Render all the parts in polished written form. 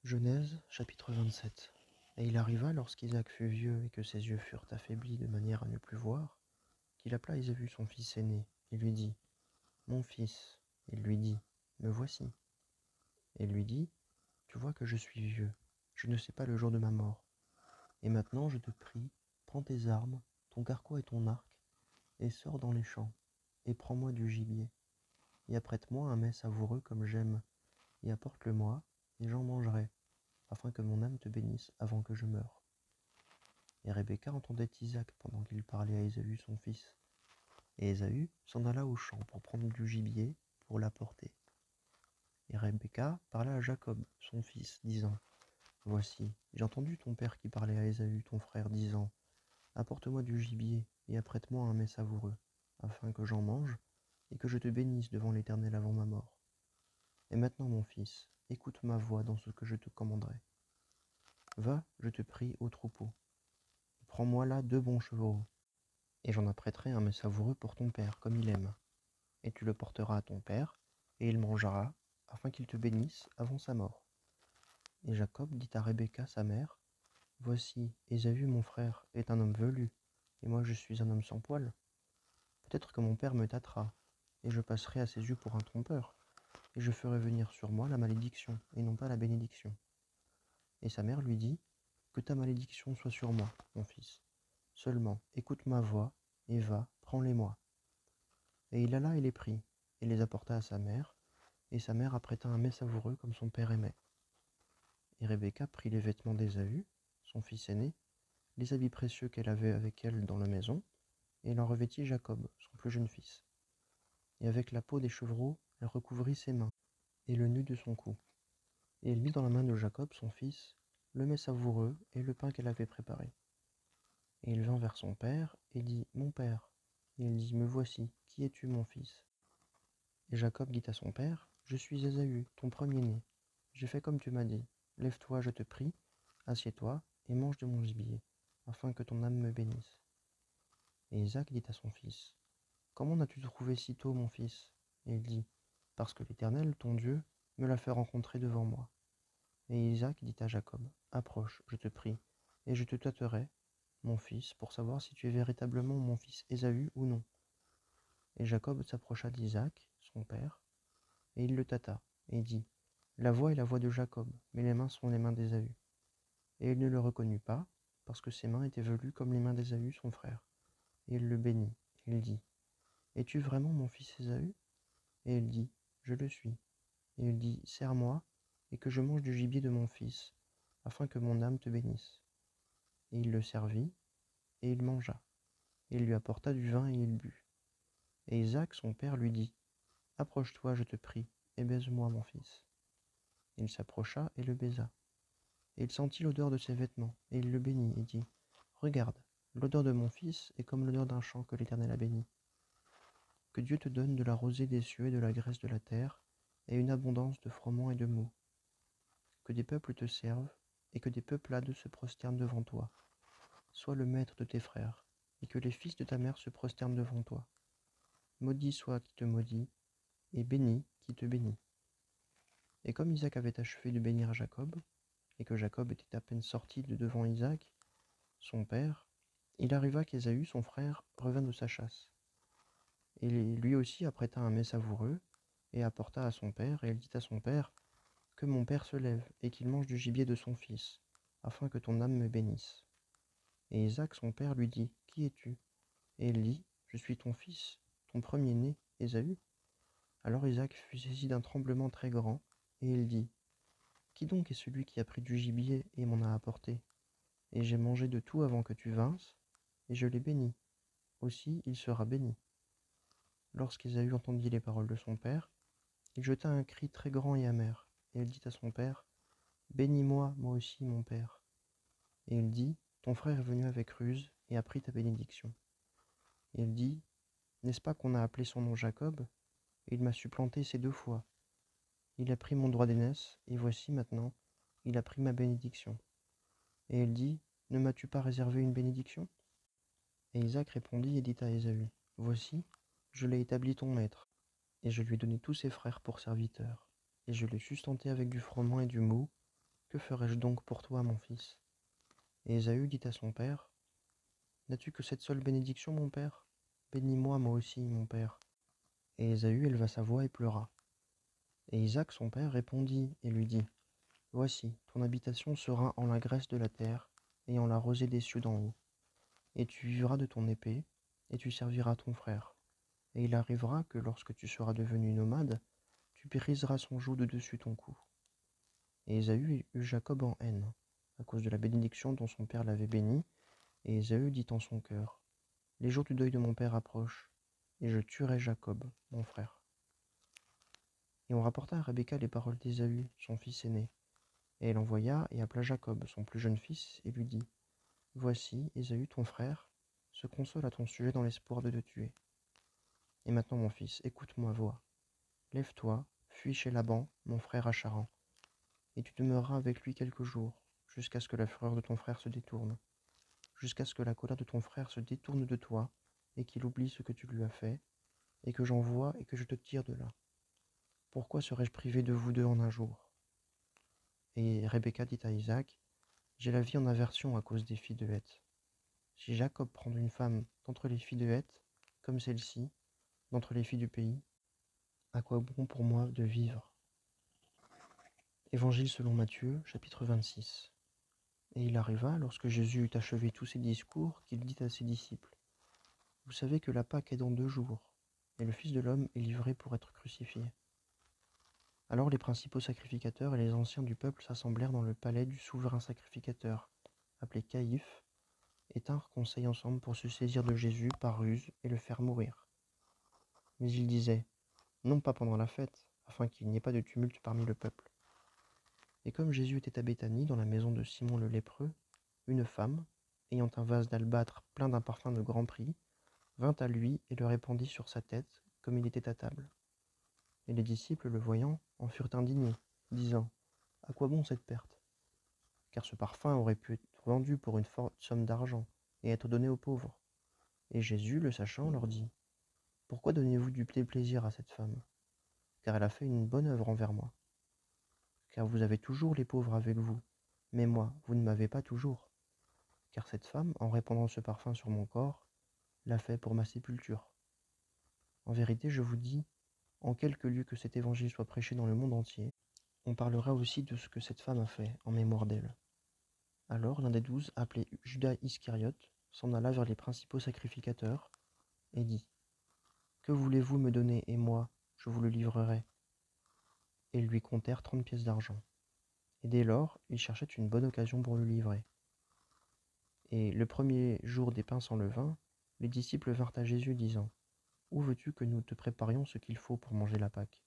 Genèse chapitre 27. Et il arriva, lorsqu'Isaac fut vieux et que ses yeux furent affaiblis de manière à ne plus voir, qu'il appela Ésaü son fils aîné, et lui dit : Mon fils. Il lui dit : Me voici. Et il lui dit : Tu vois que je suis vieux, je ne sais pas le jour de ma mort. Et maintenant, je te prie, prends tes armes, ton carquois et ton arc, et sors dans les champs, et prends-moi du gibier, et apprête-moi un mets savoureux comme j'aime, et apporte-le-moi, et j'en mangerai, afin que mon âme te bénisse avant que je meure. Et Rebecca entendait Isaac pendant qu'il parlait à Ésaü son fils. Et Ésaü s'en alla au champ pour prendre du gibier pour l'apporter. Et Rebecca parla à Jacob, son fils, disant : Voici, j'ai entendu ton père qui parlait à Ésaü ton frère, disant : Apporte-moi du gibier et apprête-moi un mets savoureux, afin que j'en mange et que je te bénisse devant l'Éternel avant ma mort. Et maintenant, mon fils, écoute ma voix dans ce que je te commanderai. Va, je te prie, au troupeau. Prends-moi là 2 bons chevreaux, et j'en apprêterai un mets savoureux pour ton père, comme il aime. Et tu le porteras à ton père, et il mangera, afin qu'il te bénisse avant sa mort. Et Jacob dit à Rebecca sa mère : Voici, Ésaü mon frère est un homme velu, et moi je suis un homme sans poil. Peut-être que mon père me tâtera, et je passerai à ses yeux pour un trompeur, et je ferai venir sur moi la malédiction, et non pas la bénédiction. Et sa mère lui dit : Que ta malédiction soit sur moi, mon fils. Seulement, écoute ma voix, et va, prends-les-moi. Et il alla et les prit, et les apporta à sa mère, et sa mère apprêta un mets savoureux comme son père aimait. Et Rebecca prit les vêtements d'Ésaü, son fils aîné, les habits précieux qu'elle avait avec elle dans la maison, et elle en revêtit Jacob, son plus jeune fils. Et avec la peau des chevreaux, elle recouvrit ses mains, et le nœud de son cou. Et elle mit dans la main de Jacob, son fils, le mets savoureux et le pain qu'elle avait préparé. Et il vint vers son père, et dit : Mon père. Et il dit : Me voici, qui es-tu, mon fils ? Et Jacob dit à son père : Je suis Ésaü, ton premier-né. J'ai fait comme tu m'as dit. Lève-toi, je te prie, assieds-toi, et mange de mon gibier, afin que ton âme me bénisse. Et Isaac dit à son fils : Comment n'as-tu trouvé si tôt, mon fils ? Et il dit : Parce que l'Éternel, ton Dieu, me l'a fait rencontrer devant moi. Et Isaac dit à Jacob : Approche, je te prie, et je te tâterai, mon fils, pour savoir si tu es véritablement mon fils Ésaü ou non. Et Jacob s'approcha d'Isaac, son père, et il le tâta, et dit : La voix est la voix de Jacob, mais les mains sont les mains d'Ésaü. Et il ne le reconnut pas, parce que ses mains étaient velues comme les mains d'Ésaü, son frère. Et il le bénit. Et il dit : Es-tu vraiment mon fils Ésaü ? Et il dit : Je le suis. Et il dit : Sers-moi, et que je mange du gibier de mon fils, afin que mon âme te bénisse. Et il le servit, et il mangea. Et il lui apporta du vin, et il but. Et Isaac, son père, lui dit : Approche-toi, je te prie, et baise-moi, mon fils. Et il s'approcha et le baisa. Et il sentit l'odeur de ses vêtements, et il le bénit, et dit : Regarde, l'odeur de mon fils est comme l'odeur d'un champ que l'Éternel a béni. Que Dieu te donne de la rosée des cieux et de la graisse de la terre, et une abondance de froment et de mou. Que des peuples te servent, et que des peuplades se prosternent devant toi. Sois le maître de tes frères, et que les fils de ta mère se prosternent devant toi. Maudit soit qui te maudit, et béni qui te bénit. Et comme Isaac avait achevé de bénir Jacob, et que Jacob était à peine sorti de devant Isaac, son père, il arriva qu'Ésaü, son frère, revint de sa chasse. Et lui aussi apprêta un mets savoureux, et apporta à son père, et il dit à son père : Que mon père se lève, et qu'il mange du gibier de son fils, afin que ton âme me bénisse. Et Isaac, son père, lui dit : Qui es-tu ? Et il dit : Je suis ton fils, ton premier-né, Ésaü. Alors Isaac fut saisi d'un tremblement très grand, et il dit : Qui donc est celui qui a pris du gibier et m'en a apporté ? Et j'ai mangé de tout avant que tu vinsses, et je l'ai béni. Aussi il sera béni. Lorsqu'Ésaü entendit les paroles de son père, il jeta un cri très grand et amer, et il dit à son père : Bénis-moi, moi aussi, mon père. Et il dit : Ton frère est venu avec ruse, et a pris ta bénédiction. Et il dit : N'est-ce pas qu'on a appelé son nom Jacob ? Et il m'a supplanté ces 2 fois. Il a pris mon droit d'aînesse, et voici maintenant, il a pris ma bénédiction. Et il dit : Ne m'as-tu pas réservé une bénédiction ? Et Isaac répondit et dit à Ésaü : Voici, je l'ai établi ton maître, et je lui ai donné tous ses frères pour serviteurs, et je l'ai sustenté avec du froment et du mou, Que ferais-je donc pour toi, mon fils? Et Ésaü dit à son père, n'as-tu que cette seule bénédiction, mon père? Bénis-moi, moi aussi, mon père. Et Ésaü éleva sa voix et pleura. Et Isaac, son père, répondit et lui dit, voici, ton habitation sera en la graisse de la terre et en la rosée des cieux d'en haut. Et tu vivras de ton épée, et tu serviras ton frère. Et il arrivera que lorsque tu seras devenu nomade, tu briseras son joug de dessus ton cou. Et Ésaü eut Jacob en haine, à cause de la bénédiction dont son père l'avait béni, et Ésaü dit en son cœur, les jours du deuil de mon père approchent, et je tuerai Jacob, mon frère. Et on rapporta à Rebecca les paroles d'Ésaü, son fils aîné. Et elle envoya et appela Jacob, son plus jeune fils, et lui dit, voici, Ésaü, ton frère, se console à ton sujet dans l'espoir de te tuer. Et maintenant, mon fils, écoute ma voix. Lève-toi, fuis chez Laban, mon frère à Charan, et tu demeureras avec lui quelques jours, jusqu'à ce que la fureur de ton frère se détourne, jusqu'à ce que la colère de ton frère se détourne de toi, et qu'il oublie ce que tu lui as fait, et que j'envoie et que je te tire de là. Pourquoi serais-je privé de vous deux en un jour? Et Rebecca dit à Isaac, j'ai la vie en aversion à cause des filles de Heth. Si Jacob prend une femme d'entre les filles de Heth, comme celle-ci, d'entre les filles du pays, à quoi bon pour moi de vivre? Évangile selon Matthieu, chapitre 26. Et il arriva, lorsque Jésus eut achevé tous ses discours, qu'il dit à ses disciples, vous savez que la Pâque est dans 2 jours, et le Fils de l'homme est livré pour être crucifié. Alors les principaux sacrificateurs et les anciens du peuple s'assemblèrent dans le palais du souverain sacrificateur, appelé Caïphe, et tinrent conseil ensemble pour se saisir de Jésus par ruse et le faire mourir. Mais ils disaient, non pas pendant la fête, afin qu'il n'y ait pas de tumulte parmi le peuple. Et comme Jésus était à Béthanie, dans la maison de Simon le lépreux, une femme, ayant un vase d'albâtre plein d'un parfum de grand prix, vint à lui et le répandit sur sa tête, comme il était à table. Et les disciples, le voyant, en furent indignés, disant, à quoi bon cette perte? Car ce parfum aurait pu être vendu pour une forte somme d'argent, et être donné aux pauvres. Et Jésus, le sachant, leur dit, pourquoi donnez-vous du déplaisir à cette femme? Car elle a fait une bonne œuvre envers moi. Car vous avez toujours les pauvres avec vous, mais moi, vous ne m'avez pas toujours. Car cette femme, en répandant ce parfum sur mon corps, l'a fait pour ma sépulture. En vérité, je vous dis, en quelque lieu que cet évangile soit prêché dans le monde entier, on parlera aussi de ce que cette femme a fait en mémoire d'elle. Alors l'un des 12, appelé Judas Iscariote, s'en alla vers les principaux sacrificateurs et dit, que voulez-vous me donner, et moi, je vous le livrerai. Et ils lui comptèrent 30 pièces d'argent. Et dès lors, ils cherchaient une bonne occasion pour le livrer. Et le premier jour des pains sans levain, les disciples vinrent à Jésus disant, où veux-tu que nous te préparions ce qu'il faut pour manger la Pâque?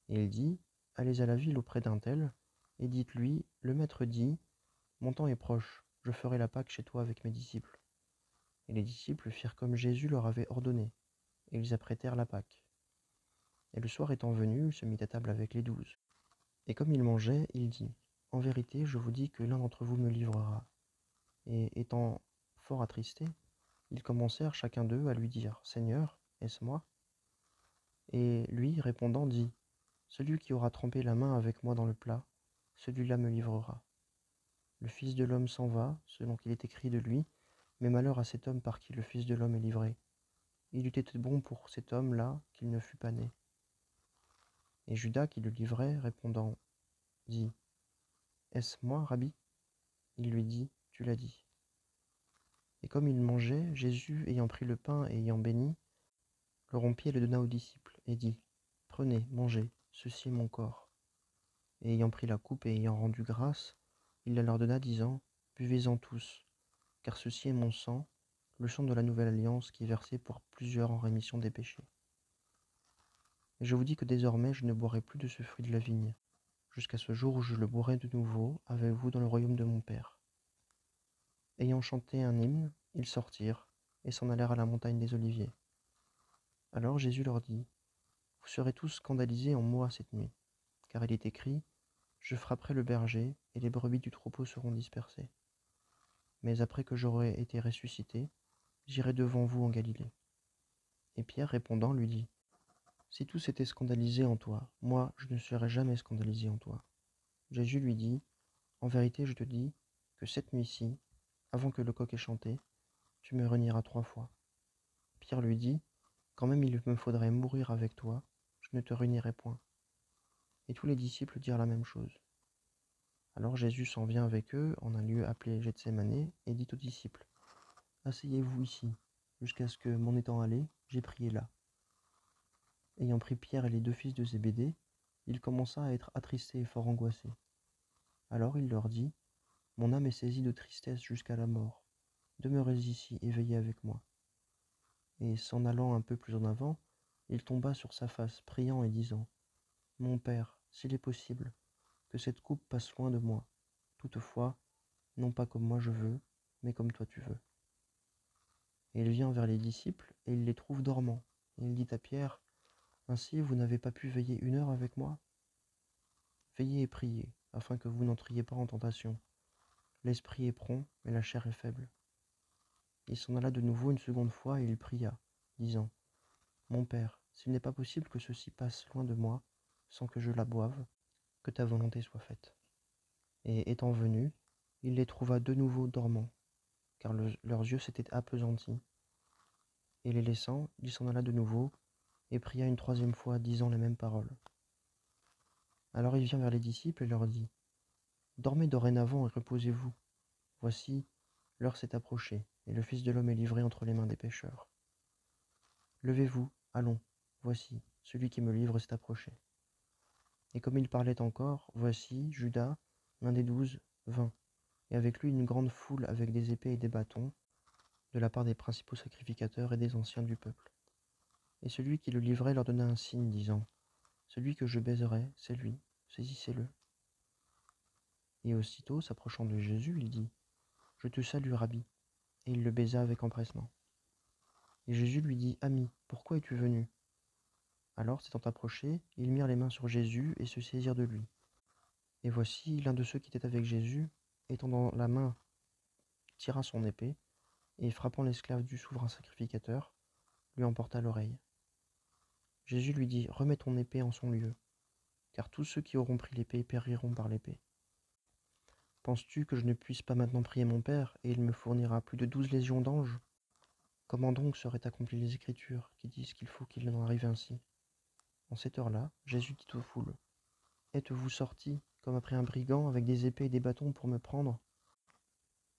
Et il dit, allez à la ville auprès d'un tel, et dites-lui, le maître dit, mon temps est proche, je ferai la Pâque chez toi avec mes disciples. Et les disciples firent comme Jésus leur avait ordonné, et ils apprêtèrent la Pâque. Et le soir étant venu, il se mit à table avec les 12. Et comme il mangeait, il dit, en vérité, je vous dis que l'un d'entre vous me livrera. Et étant fort attristés, ils commencèrent chacun d'eux à lui dire, Seigneur, est-ce moi? Et lui, répondant, dit, celui qui aura trempé la main avec moi dans le plat, celui-là me livrera. Le Fils de l'homme s'en va, selon qu'il est écrit de lui, mais malheur à cet homme par qui le Fils de l'homme est livré. Il eût été bon pour cet homme-là qu'il ne fût pas né. Et Judas, qui le livrait, répondant, dit, est-ce moi, Rabbi? Il lui dit, tu l'as dit. Et comme il mangeait, Jésus, ayant pris le pain et ayant béni, le rompit et le donna aux disciples, et dit, prenez, mangez, ceci est mon corps. Et ayant pris la coupe et ayant rendu grâce, il la leur donna, disant, buvez-en tous, car ceci est mon sang, le sang de la nouvelle alliance qui est versé pour plusieurs en rémission des péchés. Et je vous dis que désormais je ne boirai plus de ce fruit de la vigne, jusqu'à ce jour où je le boirai de nouveau avec vous dans le royaume de mon Père. Ayant chanté un hymne, ils sortirent et s'en allèrent à la montagne des Oliviers. Alors Jésus leur dit, vous serez tous scandalisés en moi cette nuit, car il est écrit, je frapperai le berger et les brebis du troupeau seront dispersées. Mais après que j'aurai été ressuscité, j'irai devant vous en Galilée. Et Pierre répondant lui dit, si tous étaient scandalisés en toi, moi je ne serai jamais scandalisé en toi. Jésus lui dit, En vérité, je te dis que cette nuit-ci, avant que le coq ait chanté, tu me renieras 3 fois. Pierre lui dit, quand même il me faudrait mourir avec toi, je ne te renierai point. Et tous les disciples dirent la même chose. Alors Jésus s'en vient avec eux en un lieu appelé Gethsémanée et dit aux disciples, asseyez-vous ici, jusqu'à ce que, m'en étant allé, j'aie prié là. Ayant pris Pierre et les 2 fils de Zébédée, il commença à être attristé et fort angoissé. Alors il leur dit, mon âme est saisie de tristesse jusqu'à la mort. Demeurez ici et veillez avec moi. Et s'en allant un peu plus en avant, il tomba sur sa face, priant et disant, mon Père, s'il est possible, que cette coupe passe loin de moi. Toutefois, non pas comme moi je veux, mais comme toi tu veux. Et il vient vers les disciples, et il les trouve dormants. Et il dit à Pierre, ainsi vous n'avez pas pu veiller 1 heure avec moi? Veillez et priez, afin que vous n'entriez pas en tentation. L'esprit est prompt, mais la chair est faible. Il s'en alla de nouveau une seconde fois, et il pria, disant, mon Père, s'il n'est pas possible que ceci passe loin de moi, sans que je la boive, que ta volonté soit faite. Et étant venu, il les trouva de nouveau dormants, car leurs yeux s'étaient appesantis. Et les laissant, il s'en alla de nouveau, et pria une 3e fois, disant les mêmes paroles. Alors il vient vers les disciples et leur dit, dormez dorénavant et reposez-vous. Voici, l'heure s'est approchée, et le Fils de l'homme est livré entre les mains des pécheurs. Levez-vous, allons, voici, celui qui me livre s'est approché. Et comme il parlait encore, voici, Judas, l'un des 12, vint, et avec lui une grande foule avec des épées et des bâtons, de la part des principaux sacrificateurs et des anciens du peuple. Et celui qui le livrait leur donna un signe, disant, celui que je baiserai, c'est lui, saisissez-le. Et aussitôt, s'approchant de Jésus, il dit, je te salue, Rabbi, et il le baisa avec empressement. Et Jésus lui dit, ami, pourquoi es-tu venu? Alors, s'étant approchés, ils mirent les mains sur Jésus et se saisirent de lui. Et voici, l'un de ceux qui étaient avec Jésus, étendant la main, tira son épée, et frappant l'esclave du souverain sacrificateur, lui emporta l'oreille. Jésus lui dit, remets ton épée en son lieu, car tous ceux qui auront pris l'épée périront par l'épée. Penses-tu que je ne puisse pas maintenant prier mon Père, et il me fournira plus de 12 légions d'anges? Comment donc seraient accomplies les Écritures qui disent qu'il faut qu'il en arrive ainsi? En cette heure-là, Jésus dit aux foules, êtes-vous sortis, comme après un brigand, avec des épées et des bâtons pour me prendre?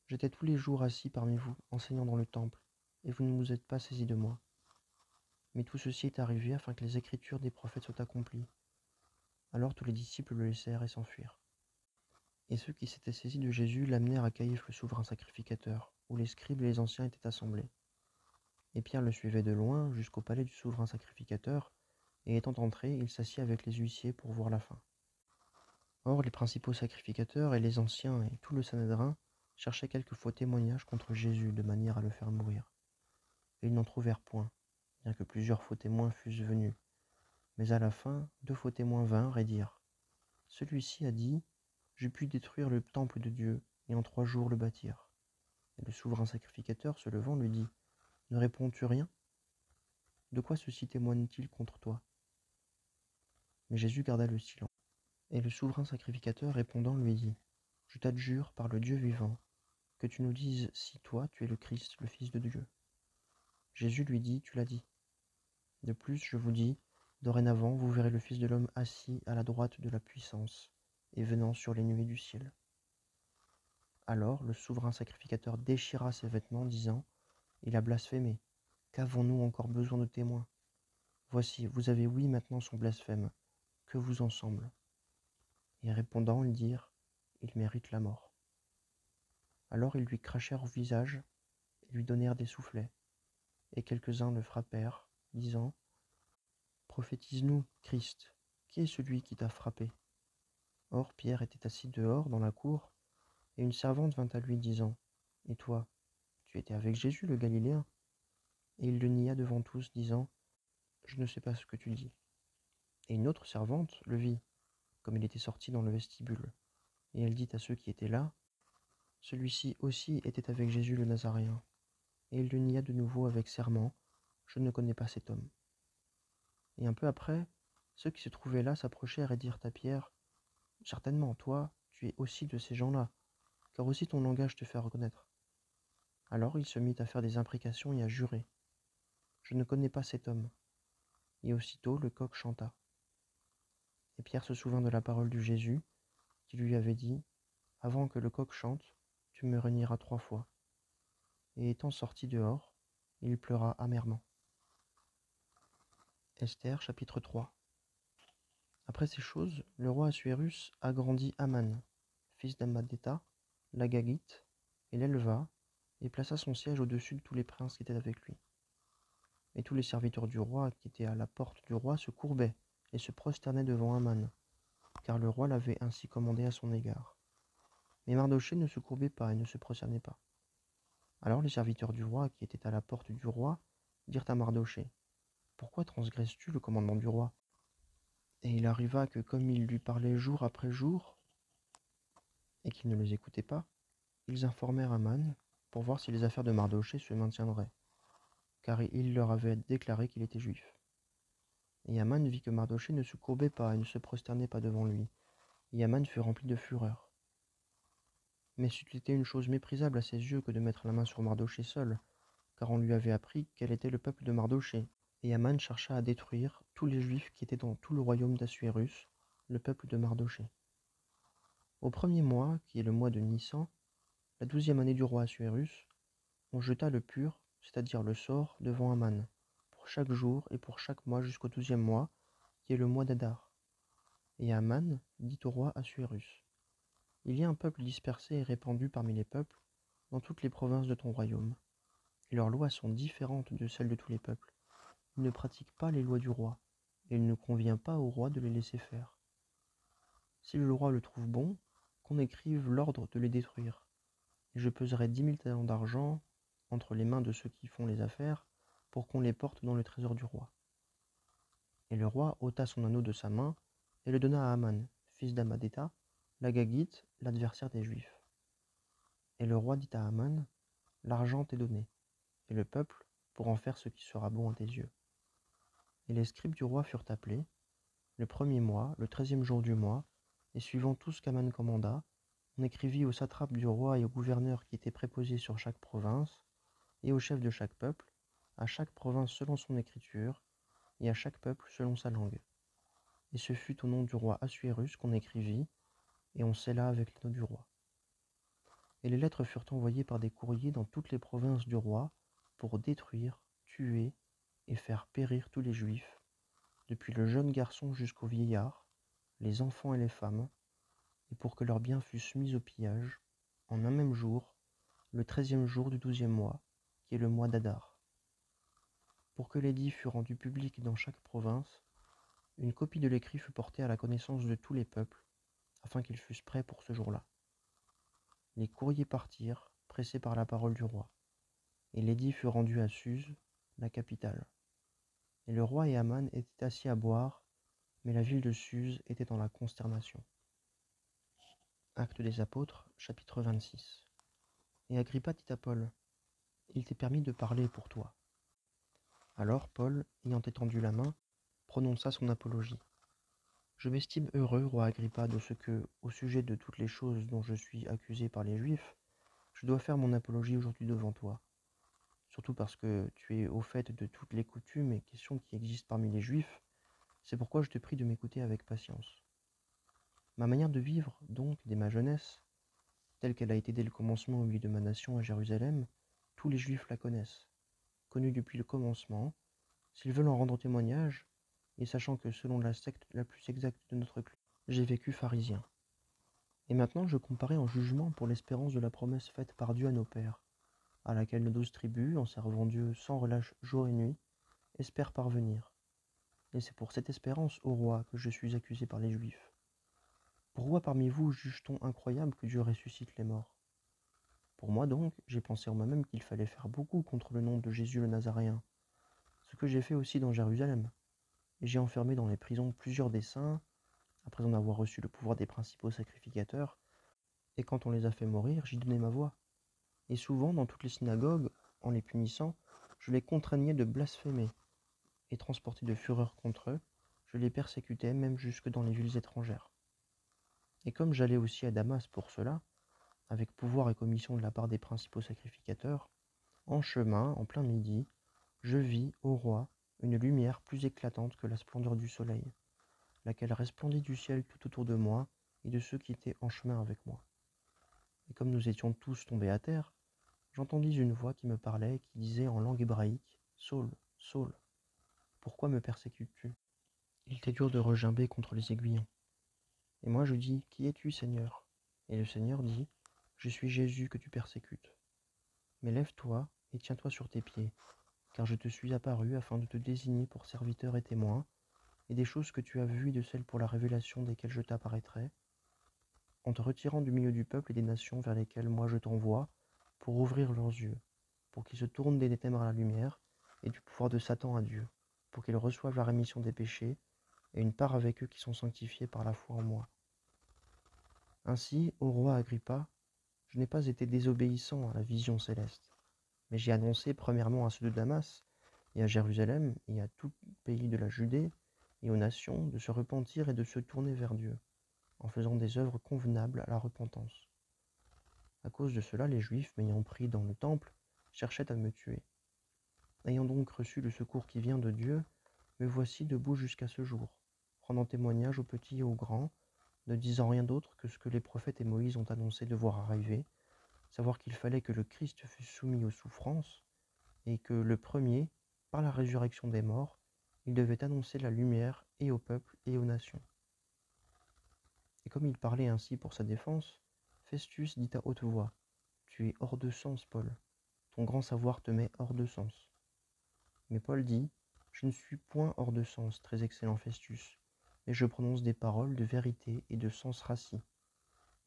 J'étais tous les jours assis parmi vous, enseignant dans le temple, et vous ne vous êtes pas saisis de moi. Mais tout ceci est arrivé afin que les Écritures des prophètes soient accomplies. Alors tous les disciples le laissèrent et s'enfuirent. Et ceux qui s'étaient saisis de Jésus l'amenèrent à Caïphe le souverain sacrificateur, où les scribes et les anciens étaient assemblés. Et Pierre le suivait de loin jusqu'au palais du souverain sacrificateur, et étant entré, il s'assit avec les huissiers pour voir la fin. Or les principaux sacrificateurs et les anciens et tout le Sanhédrin cherchaient quelque faux témoignage contre Jésus de manière à le faire mourir. Et ils n'en trouvèrent point, bien que plusieurs faux témoins fussent venus. Mais à la fin, 2 faux témoins vinrent et dirent, celui-ci a dit, j'ai pu détruire le temple de Dieu et en 3 jours le bâtir. Et le souverain sacrificateur, se levant, lui dit, ne réponds-tu rien? De quoi ceci témoigne-t-il contre toi? Mais Jésus garda le silence. Et le souverain sacrificateur répondant lui dit, je t'adjure par le Dieu vivant, que tu nous dises si toi tu es le Christ, le Fils de Dieu. Jésus lui dit, tu l'as dit. De plus, je vous dis, dorénavant vous verrez le Fils de l'homme assis à la droite de la puissance, et venant sur les nuées du ciel. Alors le souverain sacrificateur déchira ses vêtements, disant, il a blasphémé, qu'avons-nous encore besoin de témoins? Voici, vous avez ouï maintenant son blasphème, que vous en semble? Et répondant, ils dirent, il mérite la mort. Alors ils lui crachèrent au visage, et lui donnèrent des soufflets, et quelques-uns le frappèrent, disant, prophétise-nous, Christ, qui est celui qui t'a frappé? Or Pierre était assis dehors dans la cour, et une servante vint à lui, disant, et toi, tu étais avec Jésus le Galiléen? Et il le nia devant tous, disant, je ne sais pas ce que tu dis. Et une autre servante le vit, comme il était sorti dans le vestibule, et elle dit à ceux qui étaient là, celui-ci aussi était avec Jésus le Nazaréen. Et il le nia de nouveau avec serment, je ne connais pas cet homme. Et un peu après, ceux qui se trouvaient là s'approchèrent et dirent à Pierre, certainement, toi, tu es aussi de ces gens-là, car aussi ton langage te fait reconnaître. » Alors il se mit à faire des imprécations et à jurer. « Je ne connais pas cet homme. » Et aussitôt le coq chanta. Et Pierre se souvint de la parole de Jésus, qui lui avait dit, « Avant que le coq chante, tu me renieras 3 fois. » Et étant sorti dehors, il pleura amèrement. Esther, chapitre 3. Après ces choses, le roi Assuérus agrandit Aman, fils d'Hammédatha, l'Agagite, et l'éleva, et plaça son siège au-dessus de tous les princes qui étaient avec lui. Et tous les serviteurs du roi qui étaient à la porte du roi se courbaient et se prosternaient devant Aman, car le roi l'avait ainsi commandé à son égard. Mais Mardochée ne se courbait pas et ne se prosternait pas. Alors les serviteurs du roi qui étaient à la porte du roi dirent à Mardochée, « Pourquoi transgresses-tu le commandement du roi ?» Et il arriva que comme il lui parlait jour après jour, et qu'il ne les écoutait pas, ils informèrent Aman pour voir si les affaires de Mardochée se maintiendraient, car il leur avait déclaré qu'il était juif. Et Aman vit que Mardochée ne se courbait pas et ne se prosternait pas devant lui, et Aman fut rempli de fureur. Mais c'eût été une chose méprisable à ses yeux que de mettre la main sur Mardochée seul, car on lui avait appris quel était le peuple de Mardochée. Et Aman chercha à détruire tous les Juifs qui étaient dans tout le royaume d'Assuérus, le peuple de Mardochée. Au premier mois, qui est le mois de Nissan, la 12e année du roi Assuérus, on jeta le pur, c'est-à-dire le sort, devant Aman, pour chaque jour et pour chaque mois jusqu'au 12e mois, qui est le mois d'Adar. Et Aman dit au roi Assuérus, « Il y a un peuple dispersé et répandu parmi les peuples, dans toutes les provinces de ton royaume. Et leurs lois sont différentes de celles de tous les peuples. Ils ne pratiquent pas les lois du roi, et il ne convient pas au roi de les laisser faire. Si le roi le trouve bon, qu'on écrive l'ordre de les détruire, et je peserai 10 000 talents d'argent entre les mains de ceux qui font les affaires, pour qu'on les porte dans le trésor du roi. » Et le roi ôta son anneau de sa main, et le donna à Aman, fils d'Hammédatha, l'Agagite, l'adversaire des Juifs. Et le roi dit à Aman, « L'argent t'est donné, et le peuple pour en faire ce qui sera bon à tes yeux. » Et les scribes du roi furent appelés, le premier mois, le 13e jour du mois, et suivant tout ce qu'Aman commanda, on écrivit aux satrapes du roi et aux gouverneurs qui étaient préposés sur chaque province, et aux chefs de chaque peuple, à chaque province selon son écriture, et à chaque peuple selon sa langue. Et ce fut au nom du roi Assuérus qu'on écrivit, et on scella avec l'anneau du roi. Et les lettres furent envoyées par des courriers dans toutes les provinces du roi, pour détruire, tuer et faire périr tous les Juifs, depuis le jeune garçon jusqu'au vieillard, les enfants et les femmes, et pour que leurs biens fussent mis au pillage, en un même jour, le 13e jour du 12e mois, qui est le mois d'Adar. Pour que l'édit fût rendu public dans chaque province, une copie de l'écrit fut portée à la connaissance de tous les peuples, afin qu'ils fussent prêts pour ce jour-là. Les courriers partirent, pressés par la parole du roi, et l'édit fut rendu à Suse, la capitale. Et le roi et Aman étaient assis à boire, mais la ville de Suse était dans la consternation. Actes des Apôtres, chapitre 26. Et Agrippa dit à Paul, « Il t'est permis de parler pour toi. » Alors Paul, ayant étendu la main, prononça son apologie. « Je m'estime heureux, roi Agrippa, de ce que, au sujet de toutes les choses dont je suis accusé par les Juifs, je dois faire mon apologie aujourd'hui devant toi. Surtout parce que tu es au fait de toutes les coutumes et questions qui existent parmi les Juifs, c'est pourquoi je te prie de m'écouter avec patience. Ma manière de vivre, donc, dès ma jeunesse, telle qu'elle a été dès le commencement au milieu de ma nation à Jérusalem, tous les Juifs la connaissent, connue depuis le commencement, s'ils veulent en rendre témoignage, et sachant que selon la secte la plus exacte de notre culte, j'ai vécu pharisien. Et maintenant je comparais en jugement pour l'espérance de la promesse faite par Dieu à nos pères, à laquelle nos 12 tribus, en servant Dieu sans relâche jour et nuit, espèrent parvenir. Et c'est pour cette espérance, ô roi, que je suis accusé par les Juifs. Pourquoi parmi vous juge-t-on incroyable que Dieu ressuscite les morts? Pour moi donc, j'ai pensé en moi-même qu'il fallait faire beaucoup contre le nom de Jésus le Nazaréen, ce que j'ai fait aussi dans Jérusalem. Et j'ai enfermé dans les prisons plusieurs des saints, après en avoir reçu le pouvoir des principaux sacrificateurs, et quand on les a fait mourir, j'y donnais ma voix. Et souvent, dans toutes les synagogues, en les punissant, je les contraignais de blasphémer, et transporté de fureur contre eux, je les persécutais même jusque dans les villes étrangères. Et comme j'allais aussi à Damas pour cela, avec pouvoir et commission de la part des principaux sacrificateurs, en chemin, en plein midi, je vis, ô roi, une lumière plus éclatante que la splendeur du soleil, laquelle resplendit du ciel tout autour de moi et de ceux qui étaient en chemin avec moi. Et comme nous étions tous tombés à terre, j'entendis une voix qui me parlait et qui disait en langue hébraïque, Saul, Saul, pourquoi me persécutes-tu? Il t'est dur de regimber contre les aiguillons. Et moi je dis, qui es-tu, Seigneur? Et le Seigneur dit, je suis Jésus que tu persécutes. Mais lève-toi et tiens-toi sur tes pieds, car je te suis apparu afin de te désigner pour serviteur et témoin, et des choses que tu as vues et de celles pour la révélation desquelles je t'apparaîtrai, en te retirant du milieu du peuple et des nations vers lesquelles moi je t'envoie, pour ouvrir leurs yeux, pour qu'ils se tournent des ténèbres à la lumière, et du pouvoir de Satan à Dieu, pour qu'ils reçoivent la rémission des péchés, et une part avec eux qui sont sanctifiés par la foi en moi. Ainsi, ô roi Agrippa, je n'ai pas été désobéissant à la vision céleste, mais j'ai annoncé premièrement à ceux de Damas, et à Jérusalem, et à tout pays de la Judée, et aux nations, de se repentir et de se tourner vers Dieu, en faisant des œuvres convenables à la repentance. À cause de cela, les Juifs, m'ayant pris dans le temple, cherchaient à me tuer. Ayant donc reçu le secours qui vient de Dieu, me voici debout jusqu'à ce jour, rendant témoignage aux petits et aux grands, ne disant rien d'autre que ce que les prophètes et Moïse ont annoncé devoir arriver, savoir qu'il fallait que le Christ fût soumis aux souffrances, et que le premier, par la résurrection des morts, il devait annoncer la lumière et au peuple et aux nations. Et comme il parlait ainsi pour sa défense, Festus dit à haute voix, tu es hors de sens, Paul, ton grand savoir te met hors de sens. Mais Paul dit, je ne suis point hors de sens, très excellent Festus, mais je prononce des paroles de vérité et de sens rassis,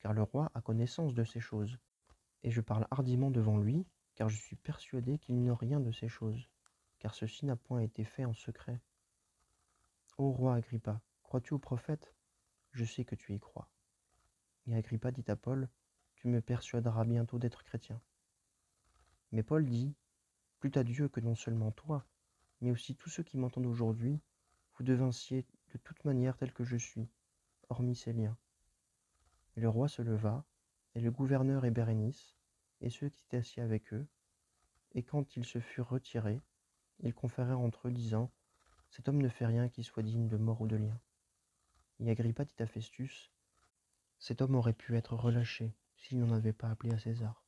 car le roi a connaissance de ces choses, et je parle hardiment devant lui, car je suis persuadé qu'il n'ignore rien de ces choses, car ceci n'a point été fait en secret. Ô roi Agrippa, crois-tu aux prophètes? Je sais que tu y crois. Et Agrippa dit à Paul, tu me persuaderas bientôt d'être chrétien. Mais Paul dit, plût à Dieu que non seulement toi, mais aussi tous ceux qui m'entendent aujourd'hui, vous devinciez de toute manière tel que je suis, hormis ces liens. Et le roi se leva, et le gouverneur et Bérénice, et ceux qui étaient assis avec eux, et quand ils se furent retirés, ils conférèrent entre eux, disant, cet homme ne fait rien qui soit digne de mort ou de lien. Et Agrippa dit à Festus, cet homme aurait pu être relâché s'il n'en avait pas appelé à César.